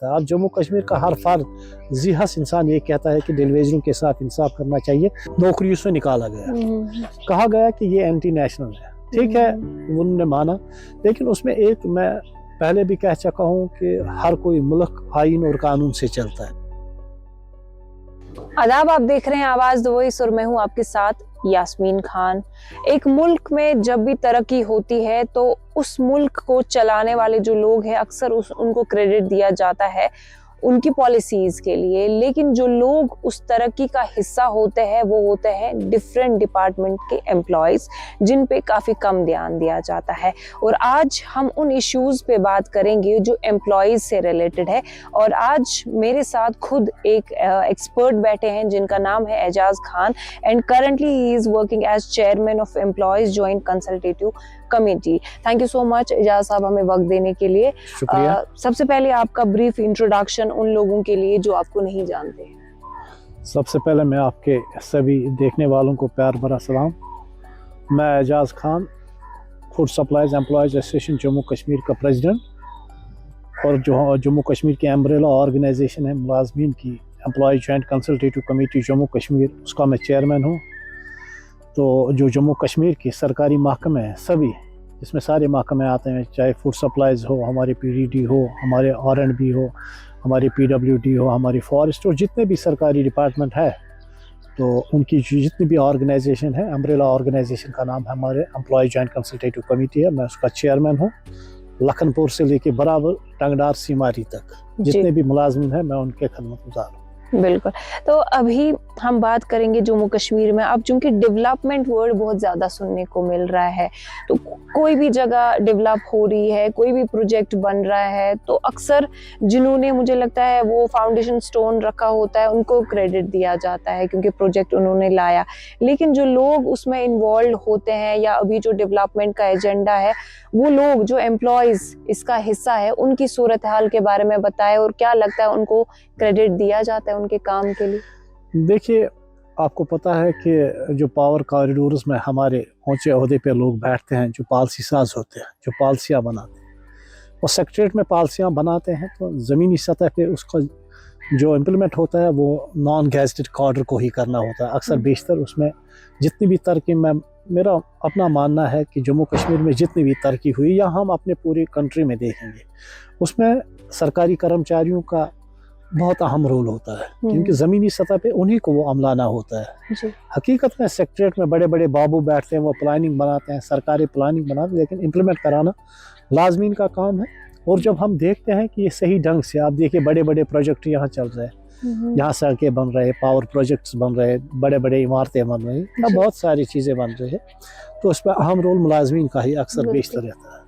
है। अब जम्मू कश्मीर का हर फर्द ज़िहस इंसान ये कहता है कि डेलीवेजरों के साथ इंसाफ करना चाहिए। नौकरियों से निकाला गया, कहा गया कि ये एंटी नेशनल है। ठीक है, उन्होंने माना, लेकिन उसमें एक मैं पहले भी कह चुका हूँ कि हर कोई मुल्क आईन और कानून से चलता है। आदाब, आप देख रहे हैं आवाज द वॉइस और मैं हूं आपके साथ यास्मीन खान। एक मुल्क में जब भी तरक्की होती है तो उस मुल्क को चलाने वाले जो लोग हैं अक्सर उनको क्रेडिट दिया जाता है उनकी पॉलिसीज के लिए, लेकिन जो लोग उस तरक्की का हिस्सा होते हैं वो होते हैं डिफरेंट डिपार्टमेंट के एम्प्लॉयज, जिन पे काफ़ी कम ध्यान दिया जाता है। और आज हम उन इश्यूज़ पे बात करेंगे जो एम्प्लॉयज से रिलेटेड है। और आज मेरे साथ खुद एक एक्सपर्ट बैठे हैं जिनका नाम है Ejaz Khan, and currently he is working as chairman of employees joint consultative committee. Thank you so much Ejaz साहब हमें वक्त देने के लिए। सबसे पहले आपका ब्रीफ इंट्रोडक्शन उन लोगों के लिए जो आपको नहीं जानते हैं। सबसे पहले मैं आपके सभी देखने वालों को प्यार भरा सलाम। मैं Ejaz Khan, food supplies employees association Jammu Kashmir का प्रेसिडेंट, और जो जम्मू कश्मीर की अम्ब्रेला ऑर्गेनाइजेशन है मुलाजमीन की employee joint consultative committee Jammu Kashmir, उसका मैं चेयरमैन हूँ। तो जो जम्मू कश्मीर की सरकारी महकमे हैं सभी, जिसमें सारे महकमे आते हैं, चाहे फूड सप्लाईज हो, हमारे PDD हो, हमारे R&B हो, हमारी PWD हो, हमारी फॉरेस्ट, और जितने भी सरकारी डिपार्टमेंट है, तो उनकी जितनी भी ऑर्गेनाइजेशन है, अम्ब्रेला ऑर्गेनाइजेशन का नाम हमारे एम्प्लॉय जॉइंट कंसल्टेटिव कमेटी है। मैं उसका चेयरमैन हूँ। लखनपुर से लेके बराबर टंगडार सीमारी तक जितने भी मुलाजमिन हैं मैं उनके खदमतगुजार हूँ। बिल्कुल। तो अभी हम बात करेंगे जम्मू कश्मीर में। अब चूंकि डेवलपमेंट वर्ड बहुत ज़्यादा सुनने को मिल रहा है, तो कोई भी जगह डेवलप हो रही है, कोई भी प्रोजेक्ट बन रहा है, तो अक्सर जिन्होंने, मुझे लगता है, वो फाउंडेशन स्टोन रखा होता है उनको क्रेडिट दिया जाता है क्योंकि प्रोजेक्ट उन्होंने लाया। लेकिन जो लोग उसमें इन्वॉल्व होते हैं या अभी जो डेवलपमेंट का एजेंडा है, वो लोग जो एम्प्लॉयज़ इसका हिस्सा है, उनकी सूरत हाल के बारे में बताएं और क्या लगता है उनको क्रेडिट दिया जाता है उनके काम के लिए। देखिए, आपको पता है कि जो पावर कॉरिडोर्स में हमारे ऊंचे ओहदे पे लोग बैठते हैं, जो पॉलिसी साज होते हैं, जो पॉलिसियाँ बनाते हैं, और सेक्रेटरीट में पॉलिसियाँ बनाते हैं, तो ज़मीनी सतह पे उसका जो इम्प्लीमेंट होता है वो नॉन गैजेटेड कॉर्डर को ही करना होता है। अक्सर बेशतर उसमें जितनी भी तरक्की, मेरा अपना मानना है कि जम्मू कश्मीर में जितनी भी तरक्की हुई या हम अपने पूरी कंट्री में देखेंगे, उसमें सरकारी कर्मचारियों का बहुत अहम रोल होता है, क्योंकि ज़मीनी सतह पे उन्हीं को वो अमलाना होता है। हकीकत में सेक्रेटरीट में बड़े बड़े बाबू बैठते हैं, वो प्लानिंग बनाते हैं, सरकारी प्लानिंग बनाते हैं, लेकिन इम्प्लीमेंट कराना लाजमीन का काम है। और जब हम देखते हैं कि ये सही ढंग से, आप देखिए बड़े बड़े प्रोजेक्ट यहाँ चल रहे हैं, यहाँ सड़कें बन रहे हैं, पावर प्रोजेक्ट्स बन रहे हैं, बड़े बड़े इमारतें बन रही हैं, बहुत सारी चीज़ें बन रही हैं, तो उस पर अहम रोल मुलाजमीन का ही अक्सर बेशतर रहता है।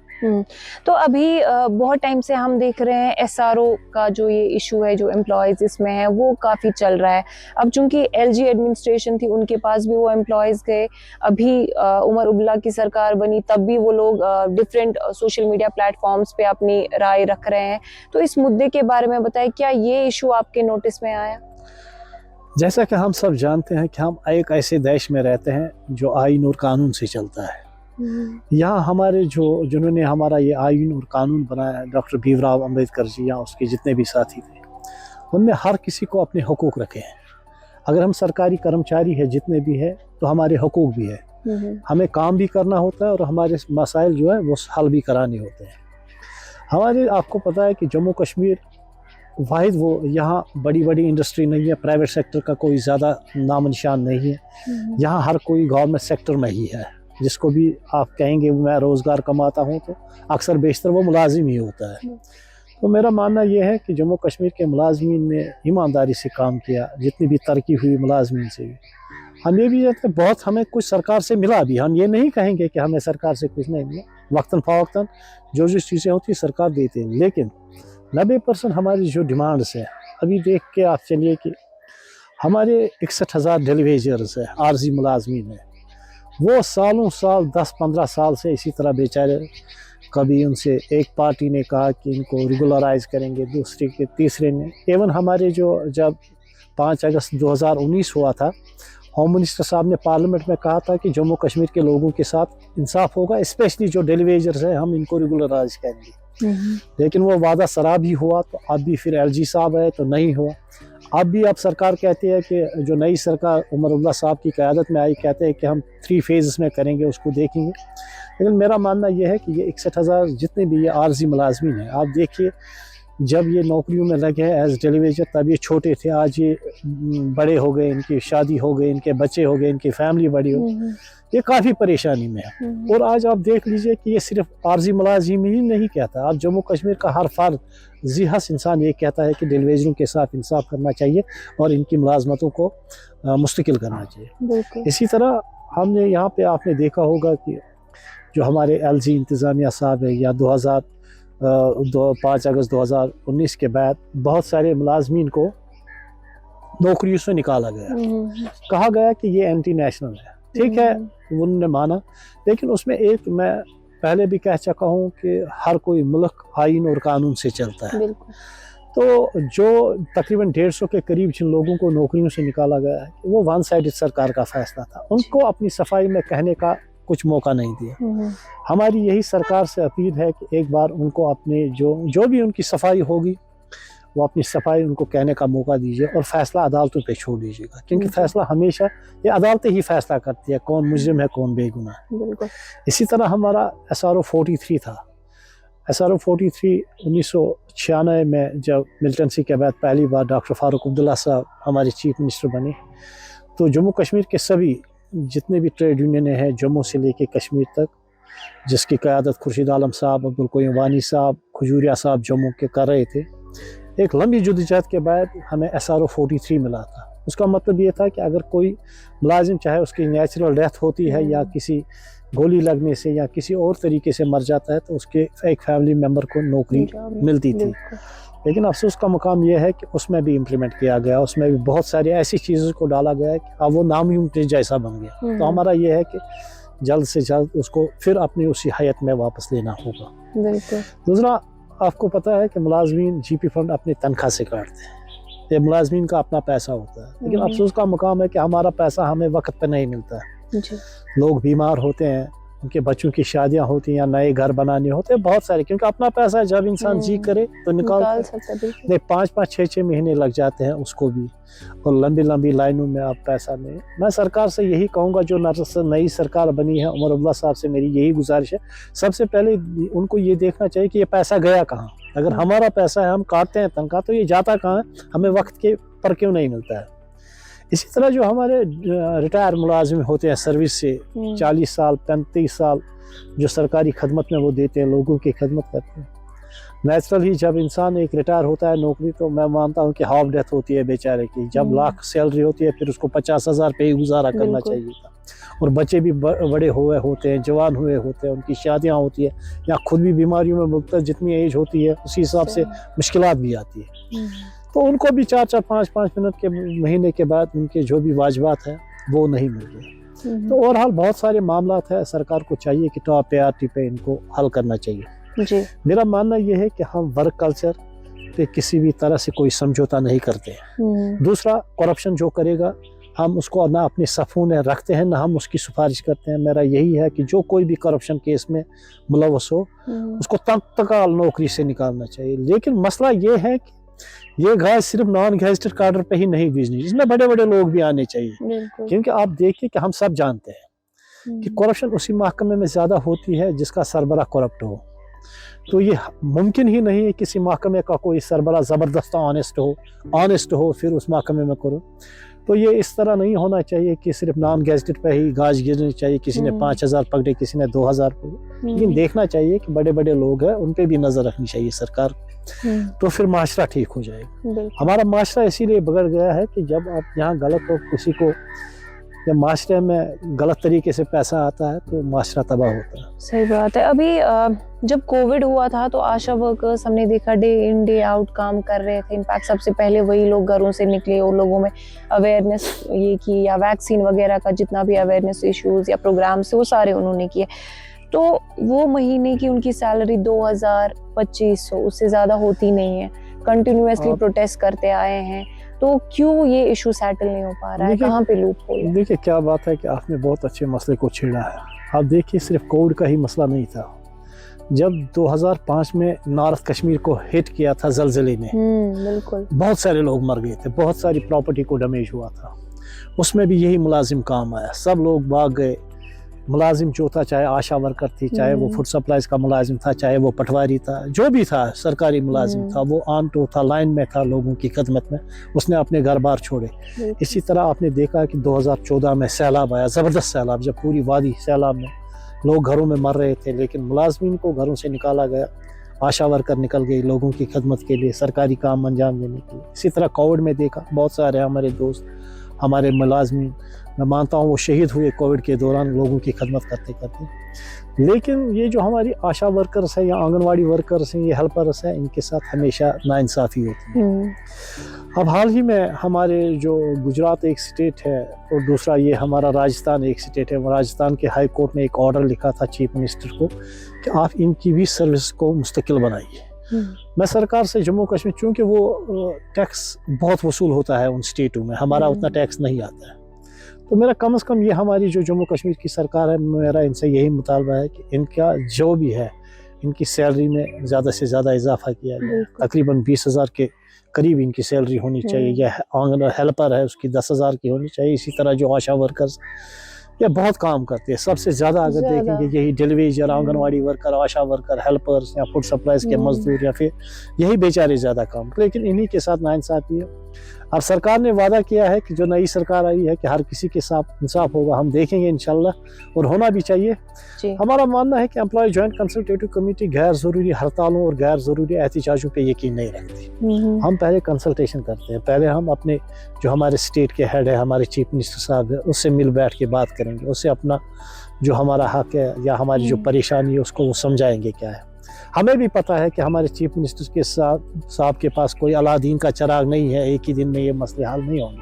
तो अभी बहुत टाइम से हम देख रहे हैं SRO का जो ये इशू है, जो एम्प्लॉयज़ इसमें है, वो काफ़ी चल रहा है। अब चूंकि LG एडमिनिस्ट्रेशन थी, उनके पास भी वो एम्प्लॉयज़ गए। अभी उमर अब्दुल्ला की सरकार बनी, तब भी वो लोग डिफरेंट सोशल मीडिया प्लेटफॉर्म्स पे अपनी राय रख रहे हैं। तो इस मुद्दे के बारे में बताएं, क्या ये इशू आपके नोटिस में आया? जैसा कि हम सब जानते हैं कि हम एक ऐसे देश में रहते हैं जो आईन और कानून से चलता है। यहाँ हमारे जिन्होंने हमारा ये आईन और कानून बनाया, डॉक्टर भीमराव अम्बेडकर जी या उसके जितने भी साथी थे, उनने हर किसी को अपने हुकूक रखे हैं। अगर हम सरकारी कर्मचारी हैं जितने भी हैं, तो हमारे हुकूक भी है, हमें काम भी करना होता है और हमारे मसाइल जो है वो हल भी कराने होते हैं। हमारे, आपको पता है कि जम्मू कश्मीर वाहिद वो यहाँ बड़ी बड़ी इंडस्ट्री नहीं है, प्राइवेट सेक्टर का कोई ज़्यादा नाम निशान नहीं है। यहाँ हर कोई गवर्नमेंट सेक्टर में ही है, जिसको भी आप कहेंगे मैं रोज़गार कमाता हूँ, तो अक्सर बेशतर वो मुलाजिम ही होता है। तो मेरा मानना ये है कि जम्मू कश्मीर के मुलाजमीन ने ईमानदारी से काम किया, जितनी भी तरक्की हुई मुलाजमीन से भी। हम ये भी कहते हैं बहुत हमें कुछ सरकार से मिला भी, हम ये नहीं कहेंगे कि हमें सरकार से कुछ नहीं मिला। वक्तन फ़वक्तन जो चीज़ें होती सरकार देती है, लेकिन 90% हमारी जो डिमांड्स है, अभी देख के आप चलिए कि हमारे 61,000 डेलीवेजर्स है, आर्जी मुलाजमीन है, वो सालों साल 10-15 साल से इसी तरह बेचारे, कभी उनसे एक पार्टी ने कहा कि इनको रेगुलराइज करेंगे, दूसरी के तीसरे ने, एवं हमारे जब 5 अगस्त 2019 हुआ था, होम मिनिस्टर साहब ने पार्लियामेंट में कहा था कि जम्मू कश्मीर के लोगों के साथ इंसाफ होगा, स्पेशली जो डेलीवेजर्स हैं हम इनको रेगुलराइज करेंगे। لیکن وہ وعدہ سراب ہی ہوا. تو اب بھی پھر LG صاحب ہے تو نہیں ہوا. اب سرکار کہتی ہے کہ جو نئی سرکار عمر عبداللہ صاحب کی قیادت میں آئی, کہتے ہیں کہ ہم 3 فیزز میں کریں گے, اس کو دیکھیں گے. لیکن میرا ماننا یہ ہے کہ یہ 61,000 جتنے بھی یہ عارضی ملازمین ہیں, آپ دیکھیے جب یہ نوکریوں میں لگے ہیں ایز ڈیلی ویجر تب یہ چھوٹے تھے, آج یہ بڑے ہو گئے, ان کی شادی ہو گئی, ان کے بچے ہو گئے, ان کی فیملی بڑی ہو, یہ کافی پریشانی میں ہے. اور آج آپ دیکھ لیجئے کہ یہ صرف عارضی ملازمین ہی نہیں کہتا, آپ جموں کشمیر کا ہر فرد ذی حس انسان یہ کہتا ہے کہ ڈیلی ویجروں کے ساتھ انصاف کرنا چاہیے اور ان کی ملازمتوں کو مستقل کرنا چاہیے. اسی طرح ہم نے یہاں پہ آپ نے دیکھا ہوگا کہ جو ہمارے LG انتظامیہ صاحب ہے, یا 5 اگست 2019 کے بعد بہت سارے ملازمین کو نوکریوں سے نکالا گیا. کہا گیا کہ یہ اینٹی نیشنل ہے. ٹھیک ہے, انہوں نے مانا, لیکن اس میں ایک میں پہلے بھی کہہ چکا ہوں کہ ہر کوئی ملک آئین اور قانون سے چلتا ہے. تو جو تقریباً 150 کے قریب جن لوگوں کو نوکریوں سے نکالا گیا ہے وہ ون سائیڈڈ سرکار کا فیصلہ تھا. ان کو اپنی صفائی میں کہنے کا کچھ موقع نہیں دیا. ہماری یہی سرکار سے اپیل ہے کہ ایک بار ان کو اپنے جو بھی ان کی صفائی ہوگی وہ اپنی صفائی ان کو کہنے کا موقع دیجیے, اور فیصلہ عدالتوں پہ چھوڑ دیجیے گا, کیونکہ فیصلہ ہمیشہ یہ عدالتیں ہی فیصلہ کرتی ہے کون مجرم ہے کون بے گناہ ہے. اسی طرح ہمارا SRO 43 تھا. SRO 43 1996 میں جب ملٹنسی کے بعد پہلی بار ڈاکٹر فاروق عبداللہ صاحب ہمارے چیف منسٹر بنے, تو جموں کشمیر کے سبھی جتنے بھی ٹریڈ یونینیں ہیں جموں سے لے کے کشمیر تک, جس کی قیادت خورشید عالم صاحب, عبدالقیوم وانی صاحب, کھجوریا صاحب جموں کے کر رہے تھے, ایک لمبی جدوجہد کے بعد ہمیں SRO 43 ملا تھا. اس کا مطلب یہ تھا کہ اگر کوئی ملازم چاہے اس کی نیچرل ڈیتھ ہوتی ہے یا کسی گولی لگنے سے یا کسی اور طریقے سے مر جاتا ہے تو اس کے ایک فیملی ممبر کو نوکری ملتی تھی. لیکن افسوس کا مقام یہ ہے کہ اس میں بھی امپلیمنٹ کیا گیا, اس میں بھی بہت ساری ایسی چیزوں کو ڈالا گیا ہے کہ اب وہ ناممکن جیسا بن گیا. تو ہمارا یہ ہے کہ جلد سے جلد اس کو پھر اپنی اسی حیت میں واپس لینا ہوگا. دوسرا, آپ کو پتہ ہے کہ ملازمین GP فنڈ اپنی تنخواہ سے کاٹتے ہیں, یہ ملازمین کا اپنا پیسہ ہوتا ہے. لیکن افسوس کا مقام ہے کہ ہمارا پیسہ ہمیں وقت پہ نہیں ملتا ہے. لوگ بیمار ہوتے ہیں, ان کے بچوں کی شادیاں ہوتی ہیں یا نئے گھر بنانے ہوتے ہیں بہت سارے, کیونکہ اپنا پیسہ ہے, جب انسان جی کرے تو نکال سکتا ہے. 5-6 مہینے لگ جاتے ہیں اس کو بھی, اور لمبی لمبی لائنوں میں آپ پیسہ لیں. میں سرکار سے یہی کہوں گا, جو نئی سرکار بنی ہے عمر عبداللہ صاحب سے میری یہی گزارش ہے, سب سے پہلے ان کو یہ دیکھنا چاہیے کہ یہ پیسہ گیا کہاں. اگر ہمارا پیسہ ہے, ہم کاٹتے ہیں تنخواہ, تو یہ جاتا کہاں ہے, ہمیں وقت کے پر کیوں نہیں ملتا ہے. اسی طرح جو ہمارے ریٹائر ملازم ہوتے ہیں سروس سے 40 سال 35 سال جو سرکاری خدمت میں وہ دیتے ہیں, لوگوں کی خدمت کرتے ہیں. نیچرل ہی جب انسان ایک ریٹائر ہوتا ہے نوکری, تو میں مانتا ہوں کہ ہاف ڈیتھ ہوتی ہے بیچارے کی. جب لاکھ سیلری ہوتی ہے پھر اس کو 50,000 پہ ہی گزارا کرنا چاہیے تھا, اور بچے بھی بڑے ہوئے ہوتے ہیں, جوان ہوئے ہوتے ہیں, ان کی شادیاں ہوتی ہیں, یا خود بھی بیماریوں میں مبتلا, جتنی ایج ہوتی ہے اسی حساب سے مشکلات بھی آتی ہے. تو ان کو بھی 4-4 5-5 منٹ کے مہینے کے بعد ان کے جو بھی واجبات ہیں وہ نہیں مل رہے. تو اوورآل بہت سارے معاملات ہیں, سرکار کو چاہیے کہ ٹاپ پریارٹی پہ ان کو حل کرنا چاہیے. میرا ماننا یہ ہے کہ ہم ورک کلچر پہ کسی بھی طرح سے کوئی سمجھوتا نہیں کرتے ہیں. دوسرا, کرپشن جو کرے گا ہم اس کو نہ اپنے صفوں میں رکھتے ہیں, نہ ہم اس کی سفارش کرتے ہیں. میرا یہی ہے کہ جو کوئی بھی کرپشن کیس میں ملوث ہو اس کو تتکال نوکری سے نکالنا چاہیے. لیکن مسئلہ یہ ہے کہ یہ گھاس صرف نان گیزٹڈ کاڈر پہ ہی نہیں بیچنی, اس میں بڑے بڑے لوگ بھی آنے چاہیے. کیونکہ آپ دیکھیے کہ ہم سب جانتے ہیں کہ کرپشن اسی محکمے میں زیادہ ہوتی ہے جس کا سربراہ کرپٹ ہو. تو یہ ممکن ہی نہیں ہے کسی محکمے کا کوئی سربراہ زبردست آنےسٹ ہو پھر اس محکمے میں کرو. تو یہ اس طرح نہیں ہونا چاہیے کہ صرف نان گیزٹڈ پہ ہی گاج گرنی چاہیے, کسی نے 5,000 پکڑے, کسی نے 2,000 پکڑے. لیکن دیکھنا چاہیے کہ بڑے بڑے لوگ ہیں, ان پہ بھی نظر رکھنی چاہیے سرکار, تو پھر معاشرہ ٹھیک ہو جائے گا. ہمارا معاشرہ اسی لیے بگڑ گیا ہے کہ جب آپ یہاں غلط ہو کسی کو, یا معاشرے میں غلط طریقے سے پیسہ آتا ہے تو معاشرہ تباہ ہوتا ہے. صحیح بات ہے. ابھی جب کووڈ ہوا تھا تو آشا ورکرز ہم نے دیکھا ڈے ان ڈے آؤٹ کام کر رہے تھے. انفیکٹ سب سے پہلے وہی لوگ گھروں سے نکلے اور لوگوں میں اویئرنیس یہ کی, یا ویکسین وغیرہ کا جتنا بھی اویئرنیس ایشوز یا پروگرامس وہ سارے انہوں نے کیے. تو وہ مہینے کی ان کی سیلری 2,000-2,500 اس سے زیادہ ہوتی نہیں ہے. کنٹینیوسلی پروٹیسٹ کرتے آئے ہیں, تو کیوں یہ ایشو سیٹل نہیں ہو پا رہا ہے, کہاں پہ لوپ ہول ہے؟ دیکھیے کیا بات ہے کہ آپ نے بہت اچھے مسئلے کو چھیڑا ہے. آپ دیکھیے صرف کووڈ کا ہی مسئلہ نہیں تھا, जब 2005 में नॉर्थ कश्मीर को हिट किया था जलजले ने, बिल्कुल, बहुत सारे लोग मर गए थे, बहुत सारी प्रॉपर्टी को डैमेज हुआ था। उसमें भी यही मुलाजिम काम आया, सब लोग भाग गए। मुलाजिम जो था, चाहे आशा वर्कर थी, चाहे वो फूड सप्लाईज का मुलाजिम था, चाहे वो पटवारी था, जो भी था सरकारी मुलाजिम था, वो ऑन टू था, लाइन में था लोगों की खिदमत में, उसने अपने घर बार छोड़े। इसी तरह आपने देखा कि 2014 में सैलाब आया, ज़बरदस्त सैलाब, जब पूरी वादी सैलाब में लोग घरों में मर रहे थे, लेकिन मुलाजमीन को घरों से निकाला गया, आशा वर्कर निकल गई लोगों की खिदमत के लिए, सरकारी काम अंजाम देने के लिए। इसी तरह कोविड में देखा, बहुत सारे हमारे दोस्त, हमारे मुलाजमीन, मैं मानता हूँ वो शहीद हुए कोविड के दौरान लोगों की खिदमत करते करते। लेकिन ये जो हमारी आशा वर्कर्स हैं या आंगनवाड़ी वर्कर्स हैं, ये हेल्पर्स हैं, इनके साथ हमेशा नाइंसाफ़ी होती है। अब हाल ही में हमारे जो गुजरात एक स्टेट है और दूसरा ये हमारा राजस्थान एक स्टेट है, राजस्थान के हाई कोर्ट ने एक ऑर्डर लिखा था चीफ मिनिस्टर को कि आप इनकी भी सर्विस को मुस्तकिल बनाइए। मैं सरकार से जम्मू कश्मीर, चूँकि वो टैक्स बहुत वसूल होता है उन स्टेटों में, हमारा उतना टैक्स नहीं आता है, तो मेरा कम से कम ये हमारी जो जम्मू कश्मीर की सरकार है, मेरा इनसे यही मुतालबा है कि इनका जो भी है, इनकी सैलरी में ज़्यादा से ज़्यादा इजाफा किया जाए। तकरीबन 20,000 के करीब इनकी सैलरी होनी चाहिए, या आंगन हेल्पर है उसकी 10,000 की होनी चाहिए। इसी तरह जो आशा वर्कर्स ये बहुत काम करते हैं, सबसे ज़्यादा अगर देखेंगे यही डिलीवरी, आंगनवाड़ी वर्कर, आशा वर्कर, हेल्पर्स या फूड सप्लाईज के मजदूर, या फिर यही बेचारे ज़्यादा काम, लेकिन इन्हीं के साथ नाइंसाफ़ी है। अब सरकार ने वादा किया है कि जो नई सरकार आई है कि हर किसी के साथ इंसाफ होगा, हम देखेंगे इंशाल्लाह, और होना भी चाहिए। हमारा मानना है कि एम्प्लॉय जॉइंट कंसल्टेटिव कमेटी गैर ज़रूरी हड़तालों और गैर ज़रूरी एहतिजाजों पे यकीन नहीं रखती। हम पहले कंसल्टेशन करते हैं, पहले हम अपने जो हमारे स्टेट के हेड है, हमारे चीफ मिनिस्टर साहब है, उससे मिल बैठ के बात करेंगे, उससे अपना जो हमारा हक है या हमारी जो परेशानी है उसको वो समझाएंगे क्या है। हमें भी पता है कि हमारे चीफ मिनिस्टर के साहब के पास कोई अलादीन का चिराग नहीं है, एक ही दिन में ये मसले हल नहीं होंगे,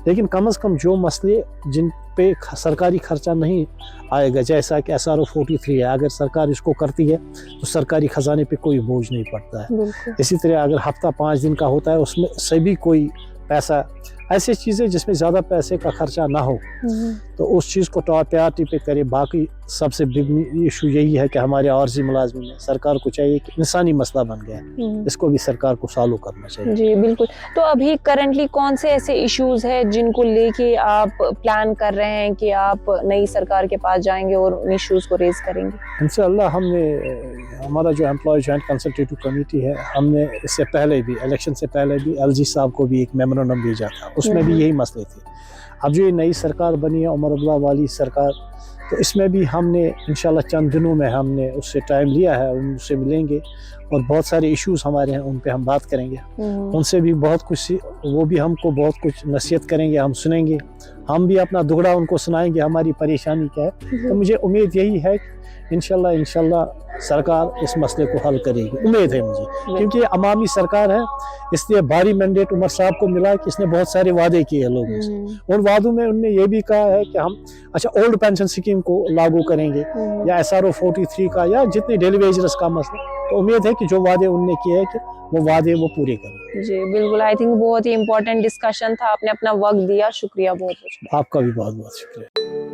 लेकिन कम से कम जो मसले जिन पे सरकारी खर्चा नहीं आएगा, जैसा कि SRO 43 है, अगर सरकार इसको करती है तो सरकारी खजाने पे कोई बोझ नहीं पड़ता है। इसी तरह अगर हफ्ता 5 दिन का होता है, उसमें सभी कोई पैसा, ऐसी चीज़ें जिसमें ज़्यादा पैसे का खर्चा ना हो, तो उस चीज़ को प्रायोरिटी पे करे। बाकी सबसे बिग इशू यही है कि हमारे आर्जी मुलाजमिन है, सरकार को चाहिए कि इंसानी मसला बन गया है, इसको भी सरकार को सॉल्व करना चाहिए। जी बिल्कुल। तो अभी करंटली कौन से ऐसे इश्यूज है जिनको लेके आप प्लान कर रहे हैं कि आप नई सरकार के पास जाएंगे और उन इश्यूज को रेज करेंगे? इंशाअल्लाह हमारा जो एम्प्लॉय जॉइंट कंसल्टेटिव कमेटी है, हमने इससे पहले भी, इलेक्शन से पहले भी LG साहब को भी एक मेमोरेंडम भेजा था, उसमें भी यही मसले थे। अब जो ये नई सरकार बनी है, उमर अब्दुल्ला वाली सरकार, तो इसमें भी हमने इंशाल्लाह चंद दिनों में हमने उससे टाइम लिया है, उनसे मिलेंगे और बहुत सारे इश्यूज हमारे हैं उन पे हम बात करेंगे, उनसे भी बहुत कुछ, वो भी हमको बहुत कुछ नसीहत करेंगे, हम सुनेंगे, हम भी अपना दुखड़ा उनको सुनाएंगे, हमारी परेशानी क्या है। तो मुझे उम्मीद यही है कि इंशाल्लाह सरकार इस मसले को हल करेगी, उम्मीद है मुझे, क्योंकि ये अवामी सरकार है, इसलिए भारी मैंडेट उमर साहब को मिला कि इसने बहुत सारे वादे किए हैं लोगों से। उन वादों में उनने ये भी कहा है कि हम ओल्ड पेंशन स्कीम को लागू करेंगे, या SRO 43 का, या जितने डेली वेजेस का मसला, तो उम्मीद है कि जो वादे उनने किए हैं कि वो वादे वो पूरे करें। जी बिल्कुल, आई थिंक बहुत ही इम्पोर्टेंट डिस्कशन था, आपने अपना वक्त दिया, शुक्रिया बहुत बहुत। आपका भी बहुत बहुत शुक्रिया।